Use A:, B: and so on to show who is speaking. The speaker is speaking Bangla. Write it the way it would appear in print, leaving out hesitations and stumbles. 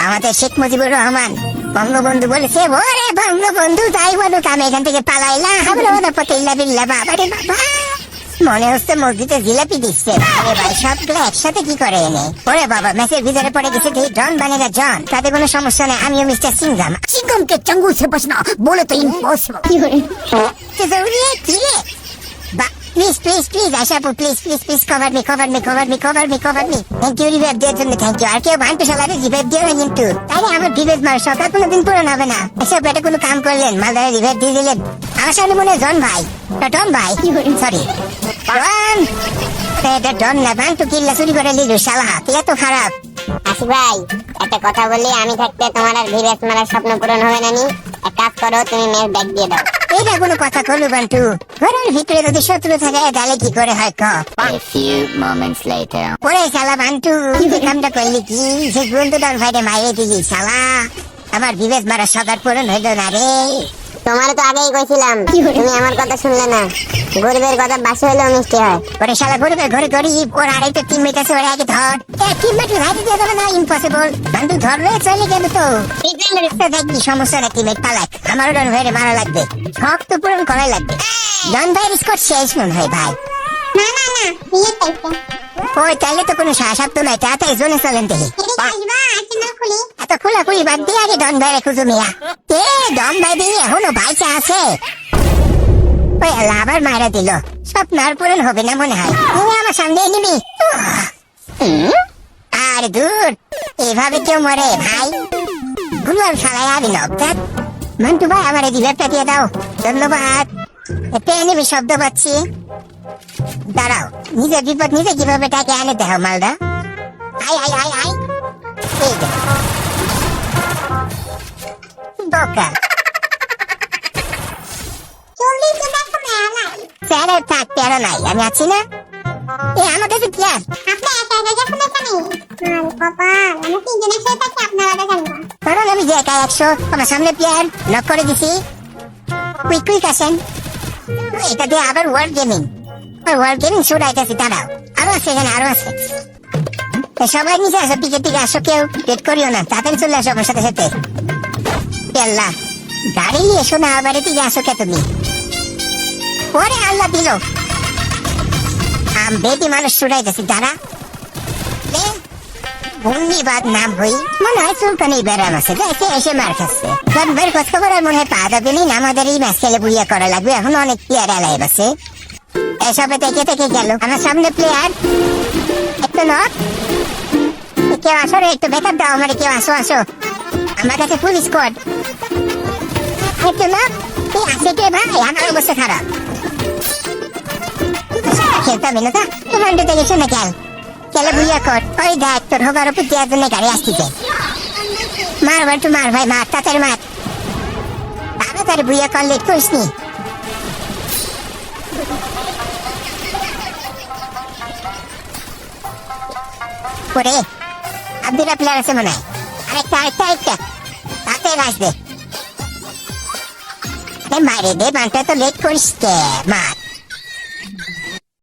A: আমাদের শেখ মুজিবুর রহমান বঙ্গবন্ধু বলেছে, ওরে বঙ্গবন্ধু তাই বলুক, আমি এখান থেকে পালাইলা বাবা রে বাবা। মনে হচ্ছে মসজিদে জিলাপি দিচ্ছে। আরে ভাই, সবগুলো একসাথে কি করে এনে? ওরে বাবা, ম্যাচের ভিতরে পড়ে গেছে জন বানেগা জন। তাতে কোনো সমস্যা নেই, আমিও মিস্টার সিংগাম।
B: सिंघम के चंगुल से बचना बोले तो इम्पॉसिबल।
A: জরুরি কি রে? প্লিজ প্লিজ প্লিজ আশাপু, please please please cover me cover me cover me cover me cover me. Thank you revive দেওয়ার জন্য, থ্যাংক ইউ। আর কেউ বান্টু শালারে রিভাইভ দিও না কিন্তু। আরে আমার রিভাইভ মার সকাল কোনোদিন পূরণ হবে না। এসব এটা কোনো কাম করলেন, মালদারে রিভাইভ দিয়ে দিলেন। আমার সামনে মনে হয় জন ভাই, টন ভাই, সরি ডন। এটা ডন না, বান্টু কিল্লা চুরি করে নিল শালা, তুই এত খারাপ।
C: আসি ভাই, একটা কথা বলি, আমি থাকতে তোমার আর ভিলেজ মারার স্বপ্ন পূরণ হবে না নি? এক কাজ করো, তুমি ম্যাচ ব্যাক দিয়ে দাও।
A: এটা কোনো কথা করলো বান্টু? ঘরের ভিতরে যদি শত্রু থাকে তাহলে কি করে হয় ক?
D: A few moments later.
A: ওরে শালা বান্টু, তুই কামটা করলি কি? সে বন্ধু ডন ভাইরে মাইরে দিলি শালা। আমার বিবেক মারার সকাল পূরণ হইল না রে।
C: তোমার তো আগেই কইছিলাম, তুমি আমার কথা শুনলে না। গরিবের কথা বাসি হলেও মিষ্টি হয়।
A: ওরে শালা গরিবের ঘরে গরিব, ওর আরেকটা টিমমেট আছে, ওরে আগে ধর। টিমমেট রাইতে দিয়ে দেবে না, ইম্পসিবল। বান্টু ধরলে চলে যাবে তো। দেখবি সমস্যা না, টিমমেট পালাক। আমারও ডন ভাইরে মারা লাগবে, শখ তো পূরণ করাই লাগবে। ডন ভাইয়ের স্কোর শেষ মনে হয় ভাই।
C: না না না, বিয়ে পাইছে।
A: ওই তাহলে তো কোনো সাহসাপ তো নাই, তাড়াতাড়ি জোনে চলেন দেখি। এত খোলাখুলি বাদ দিয়ে আগে ডন ভাইরে খুঁজো মিয়া। ডন ভাই দিয়ে এখনো বাইচা আছে? ওই আল্লাহ, আবার মারা দিল। স্বপ্ন আর পূরণ হবে না মনে হয়। তুমি আমার সামনে নিবি? আর দূর, এভাবে কেউ মরে ভাই? গুলাল খালায় আবি নবদাত। মন্টু ভাই, আমার এই রিভাইভটা দিয়ে দাও, ধন্যবাদ। একটা এনিমি শব্দ পাচ্ছি। দাঁড়াও, নিজের বিপদ নিজে কিভাবে টাকে আনে দেখো Malda. I I I I, এই দেখ বোকা। স্যারের থাক, প্যারো নাই, আমি আছি না। আমার কাছে কি আর? কারণ আমি যে একা 100, আমার সামনে প্লেয়ার লক করে দিছি। কুইক কুইক আসেন। এটা দিয়ে আবার ওয়ার্ল্ড গেমিং, ওয়ার্ল্ড গেমিং শুরু আইতেছি। দাঁড়াও, আরো আছে এখানে, আরো আছে। সবাই নিচে আসো, টিকে টিকে আসো, কেউ ডেট করিও না, তাড়াতাড়ি চলে আসো আমার সাথে সাথে। আল্লাহ, গাড়ি নিয়ে এসো না, আবার এদিকে আসো কে তুমি? ওরে আল্লাহ দিল, বেটি মানুষ শুরাইতেছি। দাঁড়া, ধন্যবাদ। নাম হই মনে হয় চুলকানি ব্যারাম আছে, দেখে এসে মার খাচ্ছে। বের খোঁজ খবর আর মনে হয় পা যাবেনি। আমাদের এই ম্যাচ খেলে বুইয়া করা লাগবে, এখন অনেক প্লেয়ার এলাইভ আছে। এসবে থেকে থেকে গেল আমার সামনে প্লেয়ার। একটু নক, কেউ আসো রে, একটু ব্যাকআপ দাও আমার, কেউ আসো আসো, আমার কাছে ফুল স্কোয়াড। একটু নক, আছে কে ভাই? আমার অবস্থা খারাপ, খেলতাম না। তোমার দেখেছো না খেল, খেলে বুইয়া কর। ওই দেখ, তোর হবার উপর দেওয়ার জন্য গাড়ি আসতেছে। মার বান্টু মার ভাই, মার, তাড়াতাড়ি মার, তাড়াতাড়ি বুইয়া কর, লেট করিস নি। ওরে আব্দুল্লাহ প্লেয়ার আছে মনে হয়, আরেকটা আরেকটা আরেকটা, তাড়াতাড়ি আসবে। মারে দে, বান্টা তো লেট করিস কে, মার।